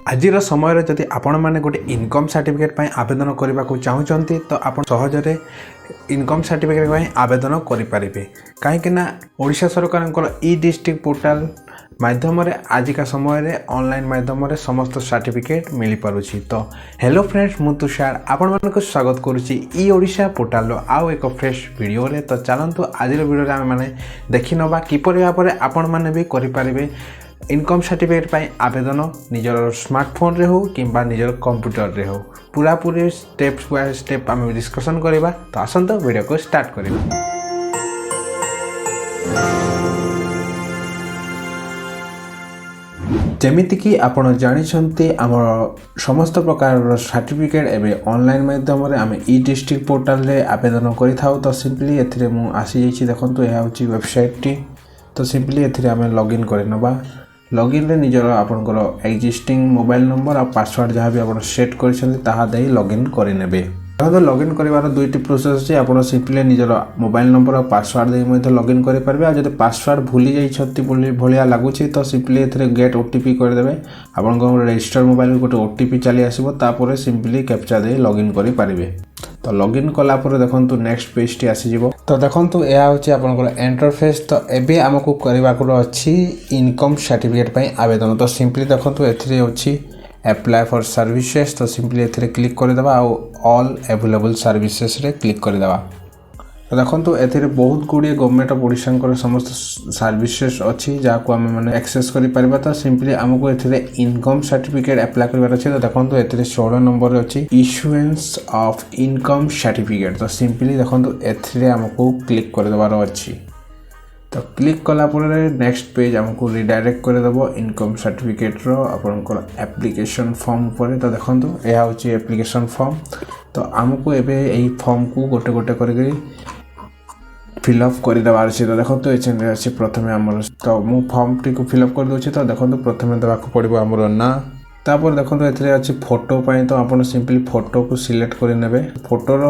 आजिर समय जदि आपण मैंने गोटे इनकम सर्टिफिकेट आवेदन करने को चाहूँगी तो आप सहजरे इनकम सर्टिफिकेट आवेदन करें कहीं ओडिशा सरकार ई डिस्ट्रिक्ट पोर्टाल माध्यम आजिका समय ऑनलाइन माध्यम समस्त सर्टिफिकेट मिल पारुछि। तो हेलो फ्रेंड्स मु तुषार आपण मानक स्वागत करुच्ची ई ओडिशा पोर्टाल आउ एक फ्रेश वीडियो रे। तो चलतु आज वीडियो आम मैंने देखी नवा किपर भाव में आपण मैंने भी करें इनकम सर्टिफिकेट आवेदन निजर स्मार्टफोन रे हो कि निजर कंप्यूटर रे हो पूरा पूरी स्टेप बाय स्टेप आम डिस्कसन करवा। तो आसंत वीडियो को स्टार्ट करवा। जमीती आपण जानी आम समस्त प्रकार सर्टिफिकेट एवं ऑनलाइन माध्यम आम ई डिस्ट्रिक्ट पोर्टाल रे आवेदन करें। तो सिंपली एथिरे मु आसी जाइए देखो यह हूँ वेबसाइट टी। तो सिंपली एथिरे आम लॉगिन करनवा। लॉगिन रे निजर आपनकर एक्जिस्टिंग मोबाइल नंबर और पासवर्ड जहाँ भी आप सेट कर लॉगिन करेंगे। तो लॉगिन करार दुईटी प्रोसेस अच्छे आप सिंपली निजर मोबाइल नंबर और पासवर्ड दे लॉगिन करेंगे। आ जब पासवर्ड भूली जाइए भाया लगुच तो सिंपली ए गेट ओटीपी करदे आप रजिस्टर मोबाइल गोटे ओटीपी चली आसो सिंपली कैप्चा दे लॉगिन करेंगे। तो लॉगिन कलापर देखो नेक्स्ट पेज टी आसीज। तो देखो यह हूँ आपंकर इंटरफेस। तो एबे आमको करने अच्छी इनकम सर्टिफिकेट आवेदन। तो सिंपली देखो एथिरे अच्छी अप्लाई फॉर सर्विसेज। तो सिंपली एथिरे क्लिक करदेवा ऑल अवेलेबल सर्विसेज रे क्लिक करदेवा। तो देखो एथिरे बहुत गुड़िए गवर्नमेंट ऑफ ओडिशा समस्त सर्विसेज अच्छी जहाँ को आम मैंने एक्सेस करें। तो सिंपली आमको एथिरे इनकम सर्टिफिकेट अप्लाई कर अच्छे। तो देखो एथिरे 16 नंबर अच्छी इश्यूएंस ऑफ इनकम सर्टिफिकेट। तो सिंपली देखो एथिरे आमको क्लिक करदेवार अच्छी। तो क्लिक कलापर नेक्स्ट पेज आमको रिडायरेक्ट करदेव इनकम सर्टिफिकेट आपंकर एप्लिकेशन फॉर्म पर। तो देखो यह हूँ एप्लिकेशन फॉर्म। तो आमको एबे यही फॉर्म को गोटे गोटे कर फिलअप करदेवार अच्छे। तो देखो ये अच्छे प्रथम आमर। तो मु फॉर्म टी को फिलअप कर दूसरी। तो देखो प्रथम देवाक पड़ो आमर ना। तापर देखो ये अच्छे फोटो पाई। तो आप सिंपली फोटो को सिलेक्ट करे। फोटोर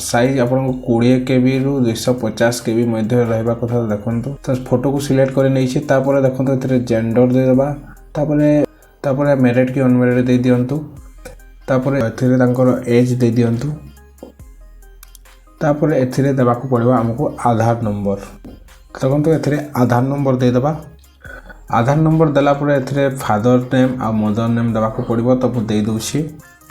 साइज आप 20 KB रु 250 KB मध्य रहा कथा। देखो तो फोटो को सिलेक्ट कर नहीं। देखो ये जेंडर देदेबा। तापर मैरिड कि अनमैरिड दे दिंतु। तापर एज दे दिंतु। तापर एथिरे देबाक पड़ो आमको आधार नंबर। देखो ये आधार नंबर देदेबा। आधार नंबर देलापर एथिरे फादर नेम आ मदर नेम देबाक पड़ो। तो मुझे दूसरी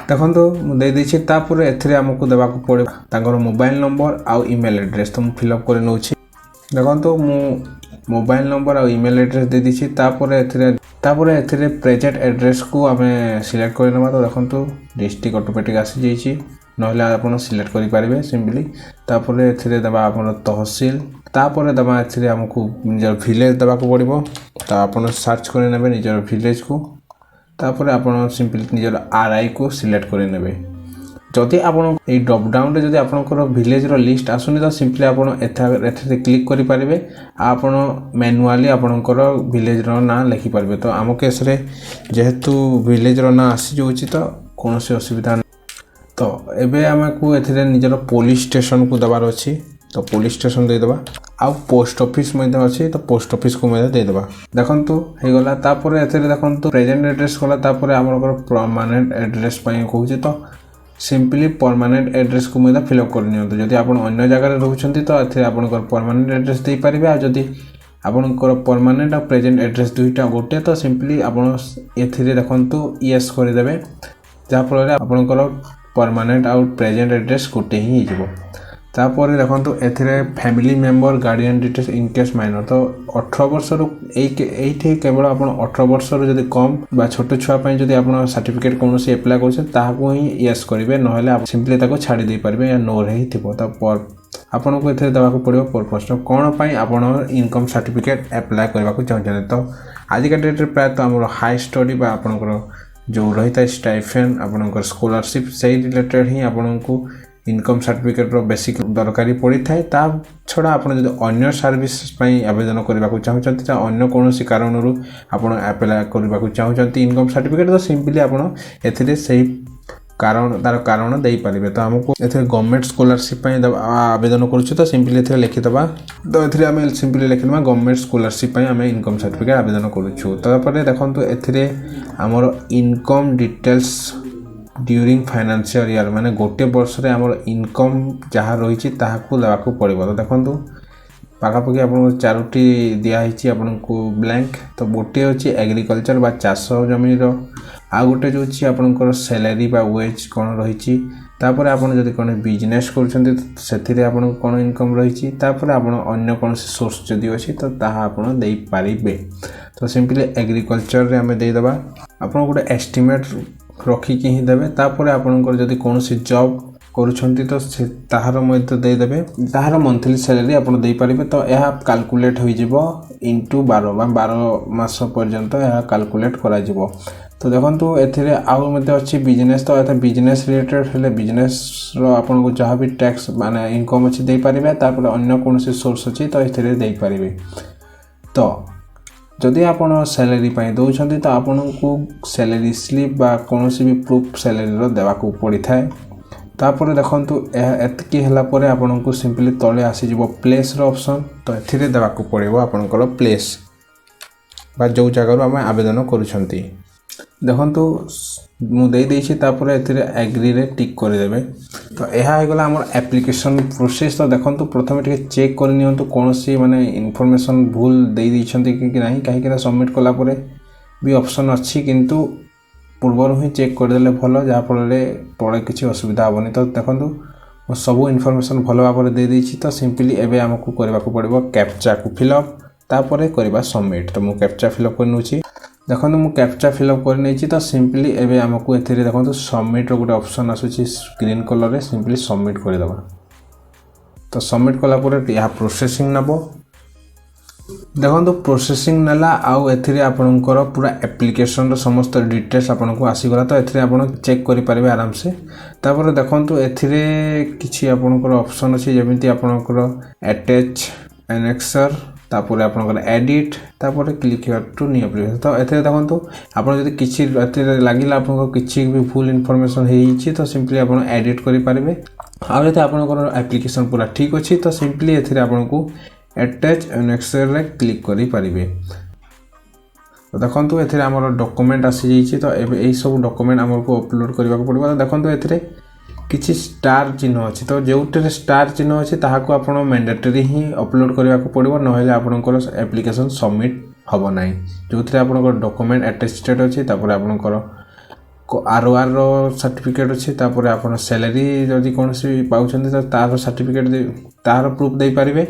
देखो मुझे देदेछि। तापर एथिरे आमको देबाक पड़ो तांकर मोबाइल नंबर आ ईमेल एड्रेस। तो मुझे फिलअप कर नौछि। देखो मु मोबाइल नंबर आ ईमेल एड्रेस दे दीछि। तापर एथिरे प्रेजेंट एड्रेस को आम सिलेक्ट करनेबा। तो देखो डिस्ट्रिक्ट ऑटोमेटिक आसी जाइछि नहले आप सिलेक्ट करेंगे सिंपली। तापर एथिरे देबा आपन तहसील। तापर देबा एथिरे आमको निजर विलेज देबाक पड़ो। तो आप सर्च करेंगे निजर विलेज को। तापर आप सिंपली निजर RI को सिलेक्ट करेंगे। जदि आप ड्रपडाउन जब आपंकर विलेज लिस्ट आसुनी तो सिंपली आप क्लिक करेंगे। आप मैनुअली आपंकर विलेज ना लिखिपारे। तो आम केस जेहेतु विलेज ना आसी जाऊँगी तो कौन असुविधा। तो एबे आमको एथिरे निजर पुलिस स्टेशन को देवार अच्छी। तो पुलिस स्टेशन देदेबा। आ पोस्ट ऑफिस अच्छी। तो पोस्ट ऑफिस को देदेबा। देखो हो गला। तापर एथिरे देखो प्रेजेंट एड्रेस गला। तापर आमर परमानेंट एड्रेस कहूँ। तो सिंपली परमानेंट एड्रेस को फिलअप कर जदि आप अन्य जगह रोचते तो ये आपंकर परमानेंट एड्रेस दे पारे। आ जदि आपंकर परमानेंट और प्रेजेंट एड्रेस दुईटा गोटे तो सिंपली आप देखो येस करदे जहाँफल आपंकर परमानेंट और प्रेजेंट एड्रेस गोटे ही हो। तापर देखो एथिरे family member guardian details in case minor. तो 18 वर्ष ये केवल आप 18 वर्ष जब कम बा छोट छुआ जब आप सर्टिफिकेट कौन एप्लाय कर ही येस करेंगे नहले आप सिंपली छाड़ी दे पारे या नो रे ही थी। तो आपन को एथिरे देबाक पड़ो पर्पस कौन पाई आप इनकम सर्टिफिकेट एप्लाय करने को चाहते। तो आजिका डेट्रे प्रायत आम हाई स्टडी बा आपनकर जो रही है स्टाइफेन आपनकर स्कॉलरशिप से रिलेटेड ही आपन को इनकम सर्टिफिकेट बेसिक दरकारी पड़ी थाए। ता छड़ा आप अन्य सर्विस आवेदन करने को चाहते अन्य कौन कारण आप अप्लाई करने को चाहते इनकम सर्टिफिकेट। तो सिंपली आप कारण तार कारण दे पारे। तो आमको एथे गवर्नमेंट स्कॉलरशिप आवेदन करूछु तो सिंपली एथे लिखिदबा। तो एथे आम सिंपली लिखिदबा गवर्नमेंट स्कॉलरशिप आम इनकम सर्टिफिकेट आवेदन करूछु। तापर देखंतु एथे आमर income details during financial year माने गोटे वर्ष रे आमर इनकम जहाँ रही ताकू देवाक पड़ो। तो देखो पाखापाखि आपको चारोटी दिखाई आपको ब्लैंक। तो गोटे अच्छी एग्रीकल्चर बा चाष जमीन आ गोटे जो आपंकर सैलरी बा वेज कौन रही। तापर आपन जदि कौन बिजनेस कर कौन इनकम रही। तापर आपन अन्य कौन सोर्स जदि अच्छी तो ताहा आपन दे पारिबे। तो सिंपली एग्रीकल्चर रे आमे दे दबा। आपन गोटे एस्टिमेट रखिकी ही देवे। तापर आपनकर जदि कौन जॉब करुछंती तो ताहार मध्य दे देबे। ताहार मंथली सैलरी आपन दे पारिबे। तो यह कैलकुलेट हो जिवो इनटू 12 मास पर्यंत यह कैलकुलेट करा जिवो। तो देखंतु एथिरे आउ मते अछि बिजनेस। तो एथा बिजनेस रिलेटेड हेले बिजनेस रो आपन को जहाँ भी टैक्स माने इनकम अछि दे पारिबे। तापर अन्य कोनोसी सोर्स अछि तो एथिरे दे पारिबे। तो जदि आपन सैलरी पाई दउछंती तो आपन को सैलरी स्लिप बा कोनोसी भी प्रूफ सैलरी रो देवा को पड़ी थाए। तापर देखंतु एतकी हला परे आपन को सिंपली तळे आसी जिवो प्लेस रो ऑप्शन। तो एथिरे देवा को पड़िबो आपनकर प्लेस बा जो जगह रो हम आवेदन करूछंती। देखंतु मु दे देछि तापर एथिरे एग्री रे टिक कर देबे। तो यह हो गला हमर एप्लिकेशन प्रोसेस। तो देखंतु प्रथमे टिके चेक कर नियंतु कोनोसी माने इन्फॉर्मेशन भूल दे दिछंती कि नाही। काहे कि सबमिट कला परे भी ऑप्शन अछि किंतु पूर्व ही चेक कर देले भलो जहाँ फल पड़े किसी असुविधा हेनी। तो देखो सबू इनफॉरमेशन भल भाव दे देछि। तो सिंपली एबे हमको करबा को पड़िबो कैप्चा को फिलअप तापर करबा सबमिट। तो मु कैप्चा फिलअप कर नउछि। देखो मु कैप्चा फिलअप कर नैछि। तो सिंपली एबे हमको एथिरे देखो सबमिट रो गोटे ऑप्शन आसुछि ग्रीन कलर रे। सिंपली सबमिट कर देबा। तो सबमिट कला परे या प्रोसेसिंग नबो। देखो प्रोसेसिंग नाला आउ एथिरे आपनकर पूरा एप्लिकेशन रो समस्त डिटेल्स आपनको आसी गला। तो एथिरे आपन चेक करि पारिबे आराम से। तापर देखंतु एथिरे किछि आपनकर ऑप्शन अछि जेमिति आपनकर अटैच एनेक्सर तापर आपनकर एडिट तापर click here to new application. तो एथिरे देखंतु आपन जदि किछि एथिरे लागिला आपनको किछि भी फुल इन्फॉर्मेशन हेछि तो सिंपली आपन एडिट करि पारिबे। आ जदि आपनकर एप्लिकेशन पूरा ठीक अछि तो सिंपली एथिरे आपनको अटैच एनेक्सर रे क्लिक करि पारिबे। तो देखंतु एथिरे हमर डॉक्यूमेंट आसी जाइछि। तो एई सब डॉक्यूमेंट हमको अपलोड करबा को पड़बो। तो देखंतु एथिरे किछि स्टार चिन्ह अछि। तो जोउटे स्टार चिन्ह अछि ताहाको आपण मैंडेटरी ही अपलोड करबा को पड़बो नहेले आपनकर एप्लिकेशन सबमिट हबो नाही। जोथिरे आपनकर डॉक्यूमेंट अटेस्टेड अछि तापर आपनकर आरओआर रो सर्टिफिकेट अछि तापर आपण सैलरी जदि कोनसी पाउछन्ती तो तार सर्टिफिकेट तार प्रूफ दे पारिबे।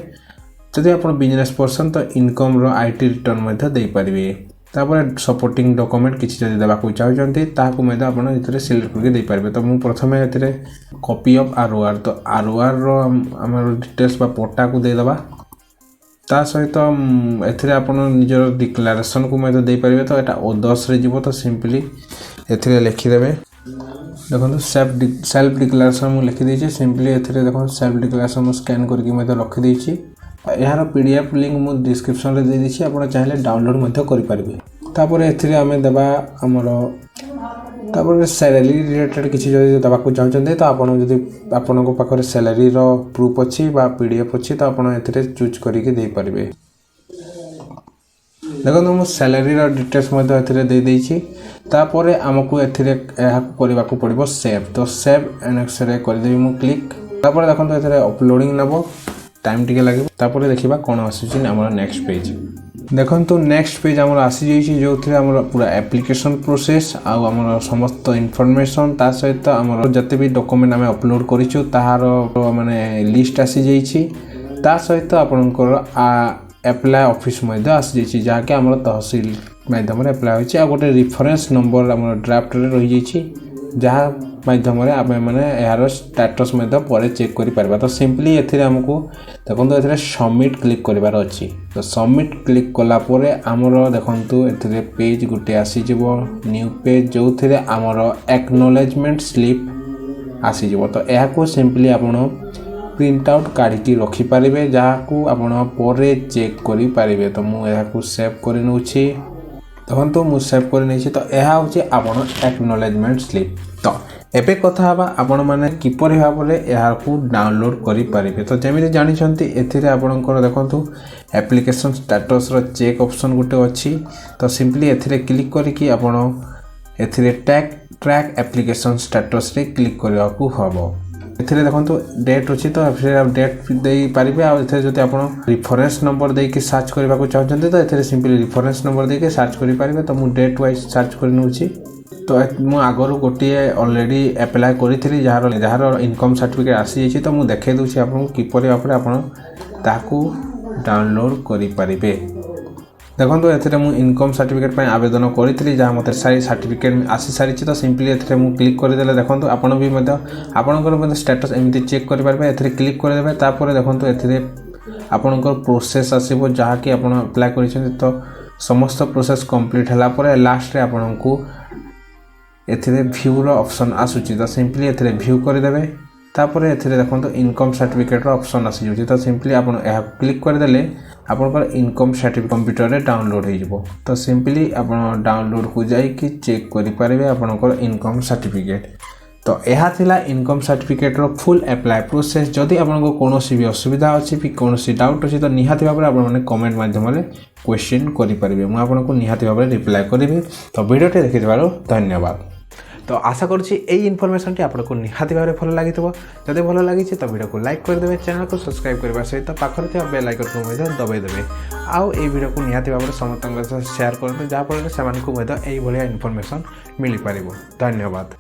जदि आपण बिजनेस पर्सन तो इनकम रो आईटी रिटर्न मध्ये दे पारिबे। तापर सपोर्टिंग डॉक्यूमेंट किछि जदि देबा को चाहउछन्ती ताहाको मध्ये आपण इतरे सिलेक्ट करके दे पारिबे। तो मु प्रथमे एतरे कॉपी ऑफ आरओआर। तो आरओआर रो हमर डिटेल्स बा पट्टा को दे देबा। ता सहित एथरे आपण निजर डिक्लेरेशन को मध्ये दे पारिबे। तो एटा O10 रे जिवो। तो सिंपली एथरे लिखि देबे। देखो सेल्फ डिक्लेरेशन मु लिखि देछि। सिंपली एथरे देखो सेल्फ डिक्लेरेशन स्कैन करके मध्ये रखि देछि। यार पीडीएफ लिंक मु डिस्क्रिप्शन रे दे दिछि। आपण चाहिले डाउनलोड मध्ये करि पारिबे। तापर एथिरे हमें देबा हमर तापर सैलरी रिलेटेड किछि जदि देबा को चाहउछन्ते तो आपण जदि आपण को पाखरे सैलरी रो प्रूफ अछि बा पीडीएफ अछि तो आपण एथिरे चूज करिके दे पारिबे। देखो मु सैलरी रो डिटेल्स मध्ये एथिरे दे देछि। तापर हमको एथिरे एहा करबा को पड़िबो सेव। तो सेव एनेक्स रे कर देबी मु क्लिक। तापर देखो एथिरे अपलोडिंग नबो टाइम टिके लागिबो। तापर देखिबा कोन आसीछि हमर नेक्स्ट पेज। देखंतु नेक्स्ट पेज हमर आसी जाइछि जोथिरे हमर पूरा एप्लिकेशन प्रोसेस आ हमर समस्त इन्फॉर्मेशन ता सहित हमर जते भी डॉक्यूमेंट हमें अपलोड करिछु ताहार माने लिस्ट आसी जाइछि। ता सहित आपनकर अप्लाई ऑफिस मध्ये आसी जाइछि जहा के हमर तहसील माध्यम रे अप्लाई होइछि। आ गोटे रेफरेंस नंबर हमर ड्राफ्ट रे रहि जाइछि जहा माध्यम रे आमे माने यार स्टेटस मध्ये परे चेक करि परबा। तो सिंपली एथिरे हमको देखंतु एथिरे सबमिट क्लिक करिवार अछि। तो सबमिट क्लिक कला परे हमरो देखंतु एथिरे पेज गुटे आसी जिवो न्यू पेज जोथिरे हमरो एक्नॉलेजमेंट स्लिप आसी जिवो। तो एहा को सिंपली आपण प्रिंट आउट काढी की रखि पारिबे जहा को आपण परे चेक करि पारिबे। तो मु एहा को सेव करि नउछि। देखंतु मु सेव करि नैछि। तो एहा होछि आपण एक्नॉलेजमेंट स्लिप। तो एबे कथा हबा आपण माने किपरि भाबरे याकू डाउनलोड करि परिबे। तो जेमिति जानिछंती एथिरे आपणकर देखंतु एप्लिकेशन स्टेटस रो चेक ऑप्शन गुटे अछि। तो सिंपली एथिरे क्लिक करिकि आपण एथिरे ट्रैक एप्लिकेशन स्टेटस रे क्लिक करिवाकू हबो। एथिरे देखंतु डेट अछि तो फिर डेट देई परिबे। आ एथिरे जति आपण रेफरेंस नंबर देई कि सर्च करिवाकू चाहछंती तो एथिरे सिंपली रेफरेंस नंबर देई कि सर्च करि परिबे। तो मु डेट वाइज सर्च करि नउछि। तो मु आगरु गोटे ऑलरेडी अप्लाई करी जार इनकम सर्टिफिकेट आसी जाइए। तो मुझे देखे दूसरी आपको किपर भाव में आपको डाउनलोड करें। देखो ये मुझे इनकम सर्टिफिकेट आवेदन करी जहाँ मतलब सारी सर्टिफिकेट आसी सारी। तो सिंपली ये क्लिक करदे देखो आपड़ भी आपंकर स्टेटस एमती चेक करेंगे। ए क्लिक करदे तापर देखो ये आपंकर प्रोसेस आसो जहाँकि आप अप्लाई कर। तो समस्त प्रोसेस कंप्लीट है लास्ट आपन को एथिरे व्यू रो ऑप्शन आसुची। तो सिंपली एथिरे व्यू करदेवे तापर एथिरे देखो इनकम सर्टिफिकेट रो ऑप्शन आसी जाउची। तो सिंपली आपन एहा क्लिक करदेले आपनकर इनकम सर्टिफिकेट कंप्यूटर रे डाउनलोड हो जिवो। तो सिंपली आपन डाउनलोड को जाई कि चेक करि पारिबे आपनकर इनकम सर्टिफिकेट। तो यह थिला इनकम सर्टिफिकेट रो फुल अप्लाई प्रोसेस। जदि आपनको कोनोसी भी असुविधा अछि कि कोनोसी डाउट अछि तो निहाती भाबरे आपण माने कमेंट माध्यम रे क्वेश्चन करि परिबे। मु आपनको निहाती भाबरे रिप्लाई करिबे। तो वीडियोटी देखिथिबारो धन्यवाद। तो आशा करुँची यही इनफॉरमेशन आपको निहाती भाव में भल लगी। जब भल लगी तो वीडियो को लाइक करदे, चैनल को सब्सक्राइब करने सहित पाखर बेल आइकन को दबाइदेवे। आउ ये वीडियो को निहाती भाव में समस्त शेयर करते जहाँफल से इनफॉरमेशन मिल पार। धन्यवाद।